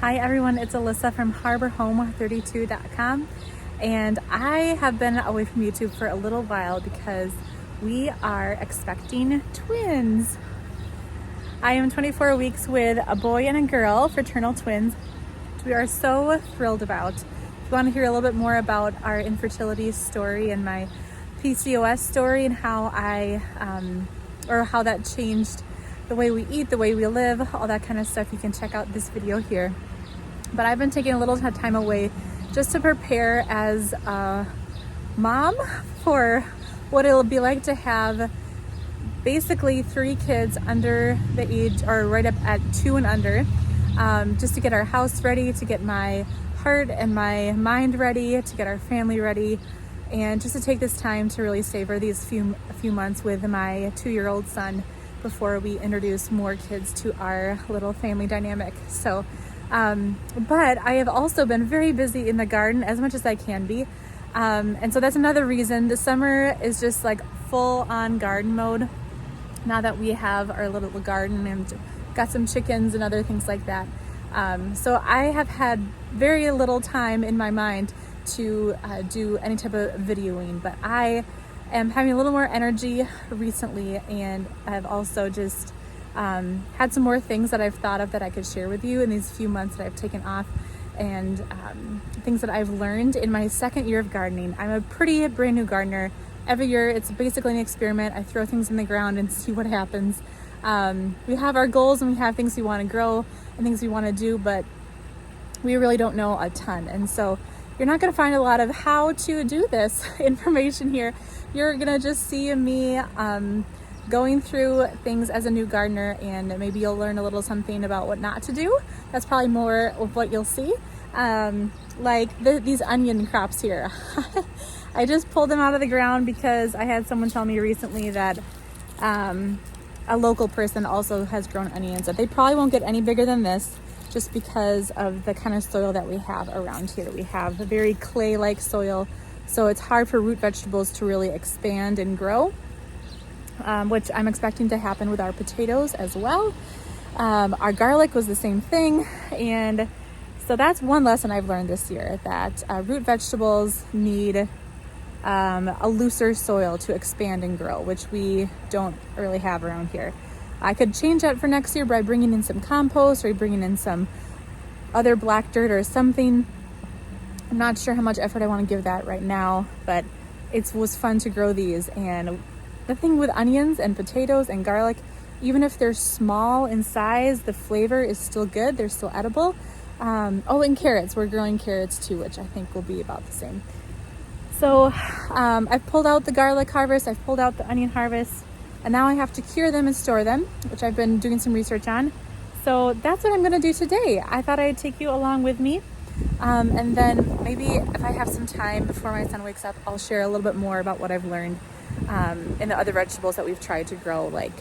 Hi everyone, it's Alyssa from HarborHome32.com, and I have been away from YouTube for a little while because we are expecting twins. I am 24 weeks with a boy and a girl, fraternal twins, which we are so thrilled about. If you want to hear a little bit more about our infertility story and my PCOS story and how how that changed the way we eat, the way we live, all that kind of stuff, you can check out this video here. But I've been taking a little time away just to prepare as a mom for what it'll be like to have basically 3 kids under the age, or right up at 2 and under, just to get our house ready, to get my heart and my mind ready, to get our family ready, and just to take this time to really savor these few months with my 2-year-old son before we introduce more kids to our little family dynamic. So but I have also been very busy in the garden as much as I can be, and so that's another reason the summer is just like full on garden mode now that we have our little garden and got some chickens and other things like that. So I have had very little time in my mind to do any type of videoing, but I am having a little more energy recently, and I've also just had some more things that I've thought of that I could share with you in these few months that I've taken off, and things that I've learned in my 2nd year of gardening. I'm a pretty brand new gardener. Every year it's basically an experiment. I throw things in the ground and see what happens. We have our goals and we have things we want to grow and things we want to do, but we really don't know a ton. And so you're not going to find a lot of how to do this information here. You're going to just see me going through things as a new gardener, and maybe you'll learn a little something about what not to do. That's probably more of what you'll see. Like these onion crops here. I just pulled them out of the ground because I had someone tell me recently that a local person also has grown onions, that they probably won't get any bigger than this just because of the kind of soil that we have around here. We have a very clay-like soil, so it's hard for root vegetables to really expand and grow. Which I'm expecting to happen with our potatoes as well. Our garlic was the same thing. And so that's one lesson I've learned this year, that root vegetables need a looser soil to expand and grow, which we don't really have around here. I could change that for next year by bringing in some compost or bringing in some other black dirt or something. I'm not sure how much effort I want to give that right now, but it was fun to grow these. And the thing with onions and potatoes and garlic, even if they're small in size, the flavor is still good. They're still edible. Oh, and carrots. We're growing carrots too, which I think will be about the same. So I've pulled out the garlic harvest. I've pulled out the onion harvest. And now I have to cure them and store them, which I've been doing some research on. So that's what I'm going to do today. I thought I'd take you along with me. And then maybe if I have some time before my son wakes up, I'll share a little bit more about what I've learned and the other vegetables that we've tried to grow, like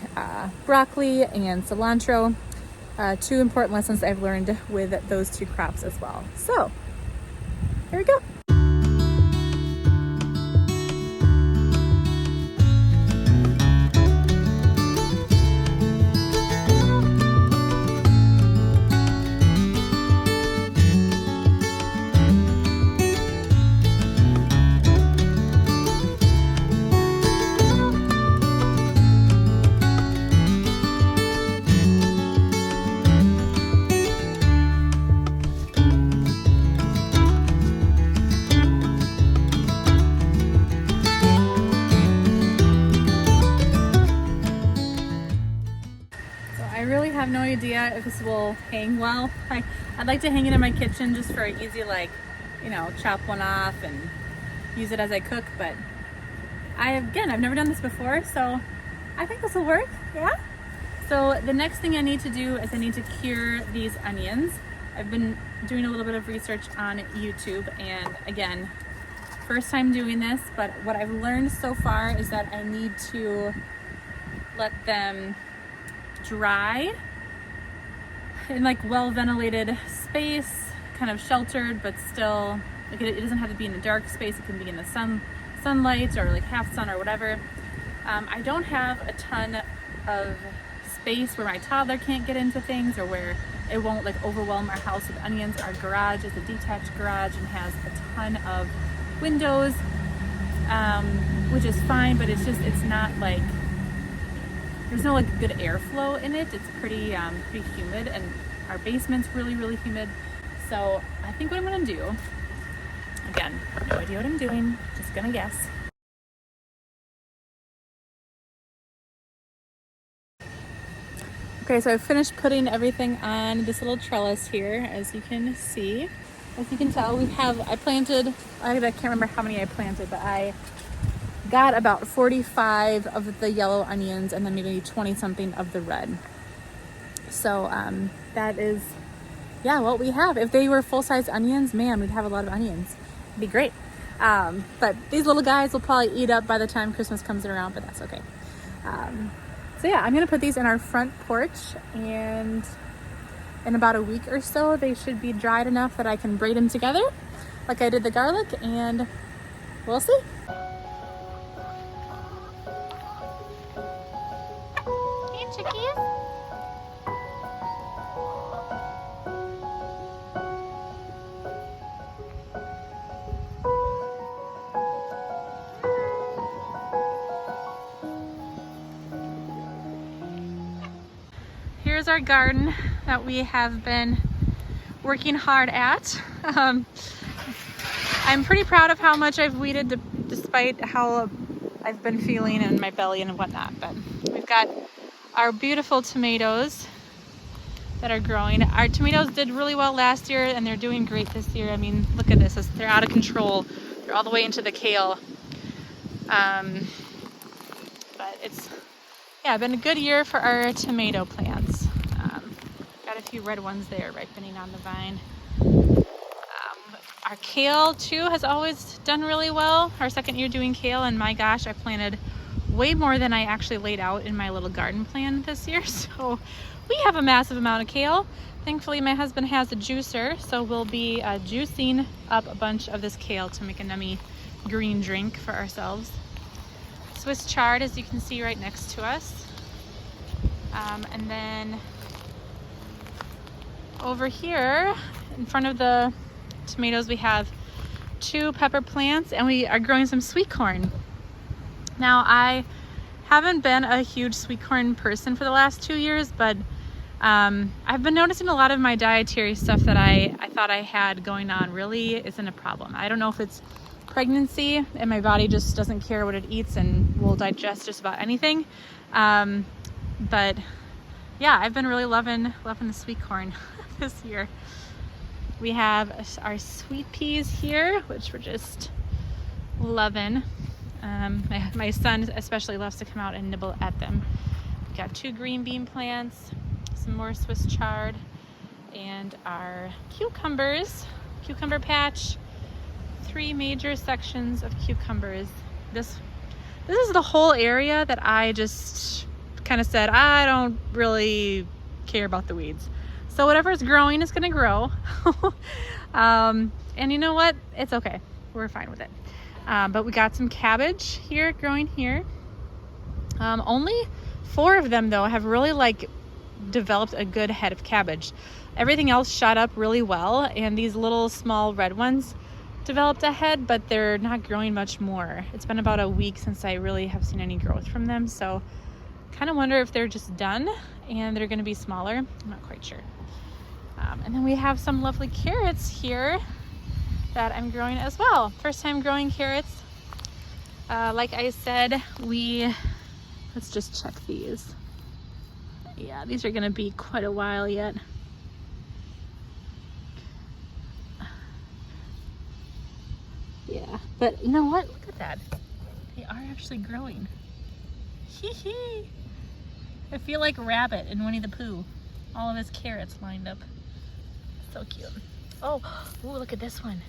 broccoli and cilantro. 2 important lessons I've learned with those 2 crops as well. So here we go. I have no idea if this will hang well. I'd like to hang it in my kitchen just for an easy, chop one off and use it as I cook, but I've never done this before, so I think this will work. Yeah. So the next thing I need to do is I need to cure these onions. I've been doing a little bit of research on YouTube, and again, first time doing this, but what I've learned so far is that I need to let them dry in well ventilated space, kind of sheltered, but still it doesn't have to be in a dark space. It can be in the sunlight or half sun or whatever. I don't have a ton of space where my toddler can't get into things, or where it won't like overwhelm our house with onions. Our garage is a detached garage and has a ton of windows, which is fine, but it's not like, there's no like good airflow in it. It's pretty humid, and our basement's really humid. So I think what I'm gonna do, again, no idea what I'm doing, just gonna guess. Okay, so I finished putting everything on this little trellis here, as you can see. As you can tell, I can't remember how many I planted, but I got about 45 of the yellow onions and then maybe 20 something of the red. So that is, yeah, what we have. If they were full-size onions, man, we'd have a lot of onions. It'd be great. But these little guys will probably eat up by the time Christmas comes around, but that's okay. So yeah, I'm gonna put these in our front porch, and in about a week or so, they should be dried enough that I can braid them together like I did the garlic, and we'll see. Hey, chickies. Here's our garden that we have been working hard at. I'm pretty proud of how much I've weeded despite how I've been feeling in my belly and whatnot. But we've got our beautiful tomatoes that are growing. Our tomatoes did really well last year, and they're doing great this year. I mean, look at this. They're out of control. They're all the way into the kale. But it's, yeah, been a good year for our tomato plants. Got a few red ones there ripening on the vine. Our kale too has always done really well. Our second year doing kale, and my gosh, I planted way more than I actually laid out in my little garden plan this year. So we have a massive amount of kale. Thankfully, my husband has a juicer, so we'll be juicing up a bunch of this kale to make a yummy green drink for ourselves. Swiss chard, as you can see right next to us. And then over here in front of the tomatoes, we have 2 pepper plants, and we are growing some sweet corn. Now, I haven't been a huge sweet corn person for the last 2 years, but I've been noticing a lot of my dietary stuff that I thought I had going on really isn't a problem. I don't know if it's pregnancy and my body just doesn't care what it eats and will digest just about anything. But yeah, I've been really loving the sweet corn this year. We have our sweet peas here, which we're just loving. My son especially loves to come out and nibble at them. We've got 2 green bean plants, some more Swiss chard, and our cucumber patch. 3 major sections of cucumbers. This is the whole area that I just kind of said, I don't really care about the weeds. So whatever's growing is gonna grow. And you know what? It's okay. We're fine with it. But we got some cabbage here growing here. Only 4 of them though have really like developed a good head of cabbage. Everything else shot up really well, and these little small red ones developed a head, but they're not growing much more. It's been about a week since I really have seen any growth from them, so kind of wonder if they're just done and they're going to be smaller. I'm not quite sure. And then we have some lovely carrots here that I'm growing as well. First time growing carrots. Like I said, let's just check these. Yeah, these are going to be quite a while yet. Yeah, but you know what? Look at that. They are actually growing. Hee hee. I feel like Rabbit in Winnie the Pooh. All of his carrots lined up. So cute. Oh, ooh, look at this one.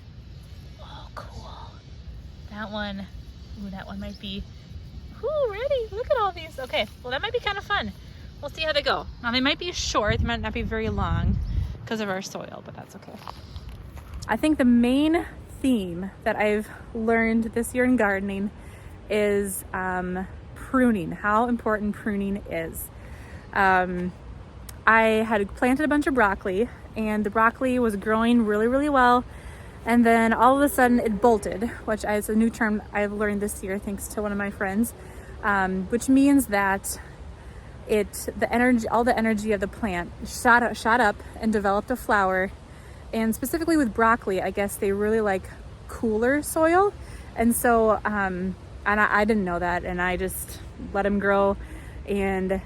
Oh, cool. That one might be, ooh, ready. Look at all these. Okay, well, that might be kind of fun. We'll see how they go. Now, they might be short. They might not be very long because of our soil, but that's okay. I think the main theme that I've learned this year in gardening is pruning, how important pruning is. I had planted a bunch of broccoli, and the broccoli was growing really, really well. And then all of a sudden it bolted, which is a new term I've learned this year thanks to one of my friends, which means that all the energy of the plant shot up and developed a flower. And specifically with broccoli, I guess they really like cooler soil. And so, and I didn't know that, and I just let them grow. And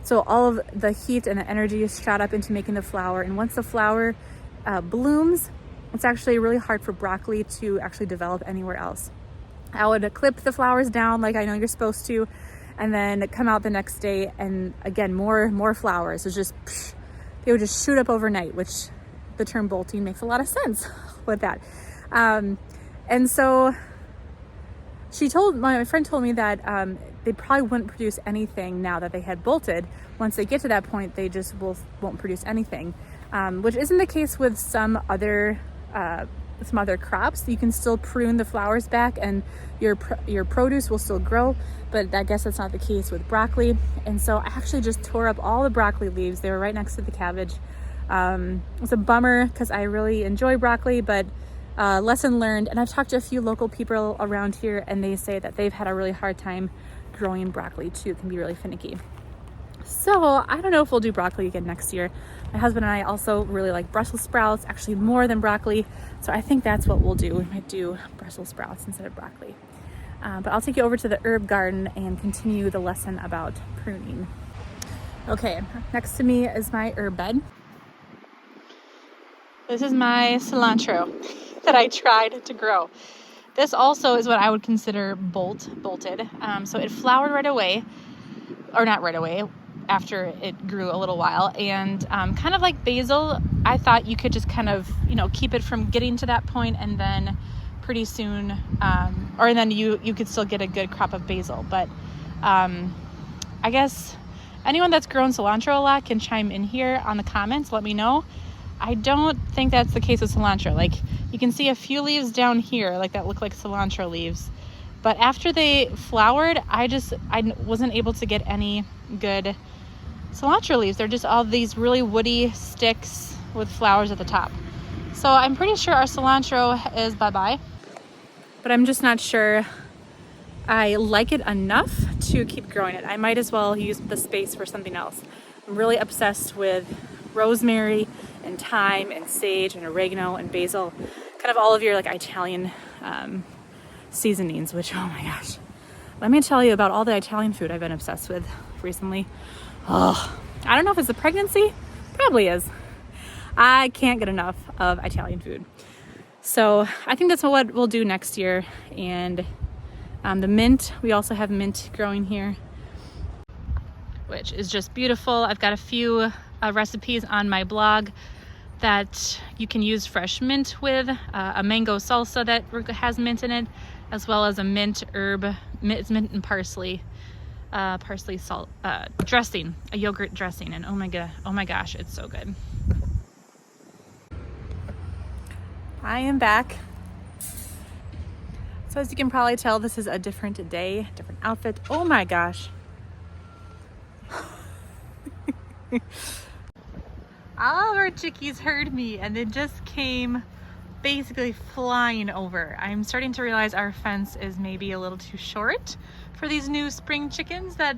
so all of the heat and the energy is shot up into making the flower. And once the flower blooms, it's actually really hard for broccoli to actually develop anywhere else. I would clip the flowers down like I know you're supposed to, and then come out the next day, and again, more flowers. It's just, they would just shoot up overnight, which the term bolting makes a lot of sense with that. And so my friend told me that they probably wouldn't produce anything now that they had bolted. Once they get to that point, they just won't produce anything, which isn't the case with some other crops. You can still prune the flowers back and your produce will still grow, but I guess that's not the case with broccoli. And so I actually just tore up all the broccoli leaves. They were right next to the cabbage. It's a bummer because I really enjoy broccoli, but lesson learned. And I've talked to a few local people around here, and they say that they've had a really hard time growing broccoli too. It can be really finicky. So I don't know if we'll do broccoli again next year. My husband and I also really like Brussels sprouts, actually more than broccoli. So I think that's what we'll do. We might do Brussels sprouts instead of broccoli. But I'll take you over to the herb garden and continue the lesson about pruning. Okay, next to me is my herb bed. This is my cilantro that I tried to grow. This also is what I would consider bolted. So it flowered right away, or not right away, after it grew a little while. And kind of like basil, I thought you could just kind of, keep it from getting to that point, and then pretty soon, or then you could still get a good crop of basil. But I guess anyone that's grown cilantro a lot can chime in here on the comments, let me know. I don't think that's the case with cilantro. Like, you can see a few leaves down here, like that look like cilantro leaves. But after they flowered, I wasn't able to get any good cilantro leaves. They're just all these really woody sticks with flowers at the top. So I'm pretty sure our cilantro is bye-bye. But I'm just not sure I like it enough to keep growing it. I might as well use the space for something else. I'm really obsessed with rosemary and thyme and sage and oregano and basil, kind of all of your like Italian seasonings, which, oh my gosh, let me tell you about all the Italian food I've been obsessed with recently. Oh, I don't know if it's the pregnancy, probably is. I can't get enough of Italian food. So I think that's what we'll do next year. And the mint, we also have mint growing here, which is just beautiful. I've got a few recipes on my blog that you can use fresh mint with, a mango salsa that has mint in it, as well as a mint and parsley salt dressing, a yogurt dressing. And oh my gosh, it's so good. I am back. So as you can probably tell, this is a different day, different outfit. Oh my gosh. All of our chickies heard me and they just came basically flying over. I'm starting to realize our fence is maybe a little too short for these new spring chickens that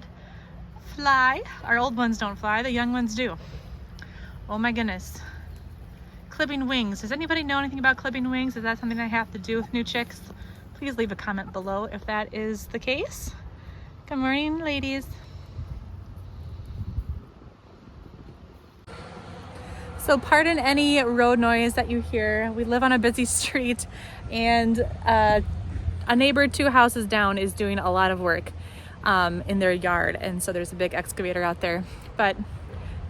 fly. Our old ones don't fly, the young ones do. Oh my goodness. Clipping wings. Does anybody know anything about clipping wings? Is that something I have to do with new chicks? Please leave a comment below if that is the case. Good morning, ladies. So pardon any road noise that you hear. We live on a busy street, and a neighbor 2 houses down is doing a lot of work in their yard, and so there's a big excavator out there. But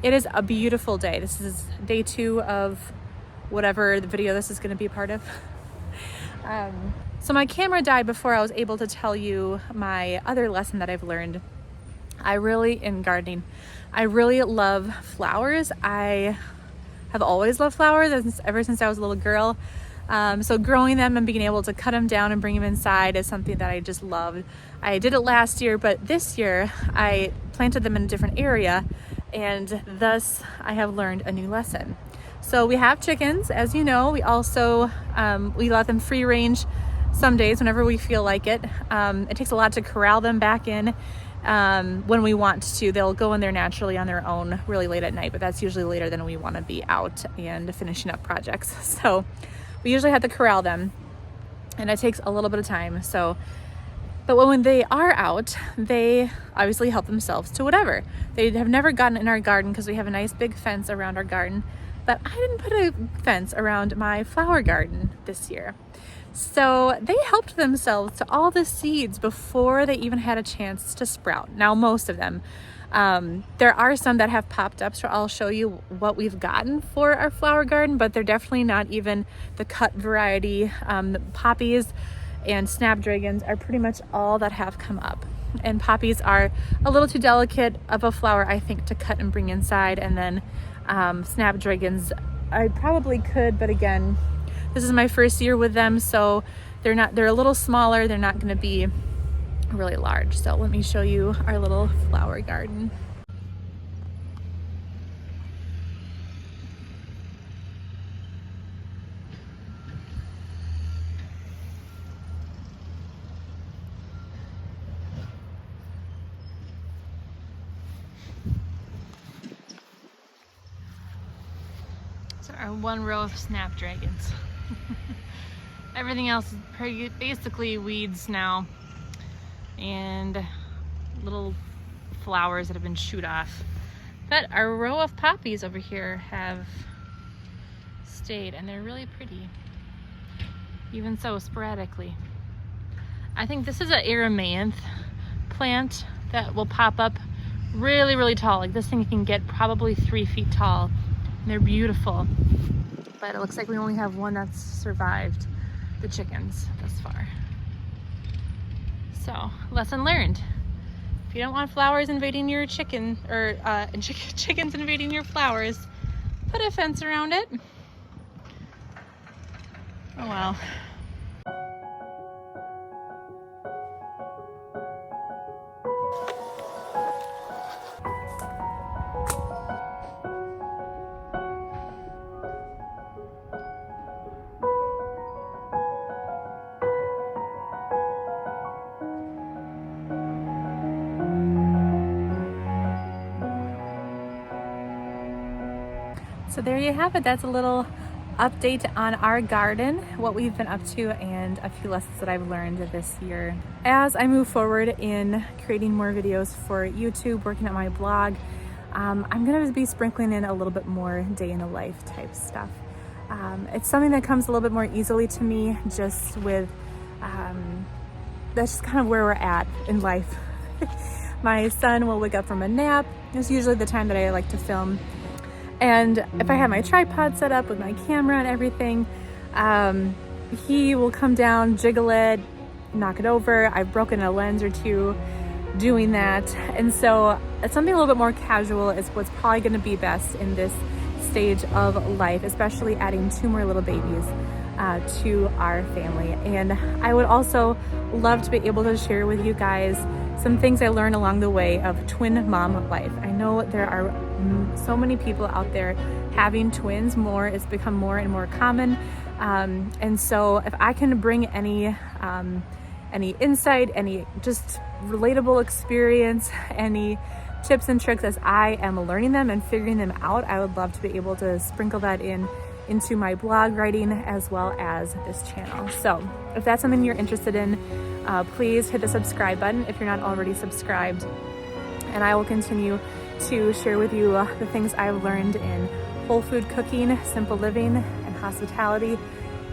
it is a beautiful day. This is day 2 of whatever the video this is going to be a part of. So my camera died before I was able to tell you my other lesson that I've learned. In gardening, I really love flowers. I have always loved flowers ever since I was a little girl. So growing them and being able to cut them down and bring them inside is something that I just loved. I did it last year, but this year I planted them in a different area, and thus I have learned a new lesson. So we have chickens, as you know. We also, we let them free range some days whenever we feel like it. It takes a lot to corral them back in when we want to. They'll go in there naturally on their own really late at night, but that's usually later than we want to be out and finishing up projects. So we usually have to corral them, and it takes a little bit of time. So, but when they are out, they obviously help themselves to whatever. They have never gotten in our garden because we have a nice big fence around our garden, but I didn't put a fence around my flower garden this year. So they helped themselves to all the seeds before they even had a chance to sprout. Now, most of them. There are some that have popped up, so I'll show you what we've gotten for our flower garden, but they're definitely not even the cut variety. The poppies and snapdragons are pretty much all that have come up. And poppies are a little too delicate of a flower, I think, to cut and bring inside. And then snapdragons, I probably could, but again, this is my first year with them, so they're a little smaller. They're not going to be really large. So let me show you our little flower garden. So our one row of snapdragons. Everything else is basically weeds now, and little flowers that have been shoot off. But our row of poppies over here have stayed, and they're really pretty, even so sporadically. I think this is an Aramanth plant that will pop up really, really tall. Like this thing can get probably 3 feet tall, and they're beautiful. But it looks like we only have one that's survived the chickens thus far. So, lesson learned. If you don't want flowers invading your chicken, or chickens invading your flowers, put a fence around it. Oh well. So there you have it. That's a little update on our garden, what we've been up to, and a few lessons that I've learned this year. As I move forward in creating more videos for YouTube, working on my blog, I'm going to be sprinkling in a little bit more day in the life type stuff. It's something that comes a little bit more easily to me, just with, that's just kind of where we're at in life. My son will wake up from a nap. It's usually the time that I like to film. And if I have my tripod set up with my camera and everything, he will come down, jiggle it, knock it over. I've broken a lens or two doing that. And so it's something a little bit more casual is what's probably going to be best in this stage of life, especially adding 2 more little babies to our family. And I would also love to be able to share with you guys some things I learned along the way of twin mom life. I know there are so many people out there having twins. It's become more and more common. And so if I can bring any insight, any just relatable experience, any tips and tricks as I am learning them and figuring them out, I would love to be able to sprinkle that into my blog writing as well as this channel. So if that's something you're interested in, please hit the subscribe button if you're not already subscribed, and I will continue to share with you the things I've learned in whole food cooking, simple living, and hospitality,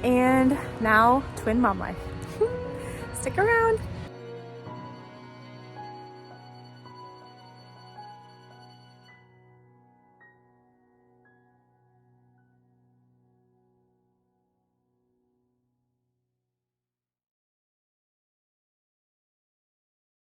and now twin mom life. Stick around.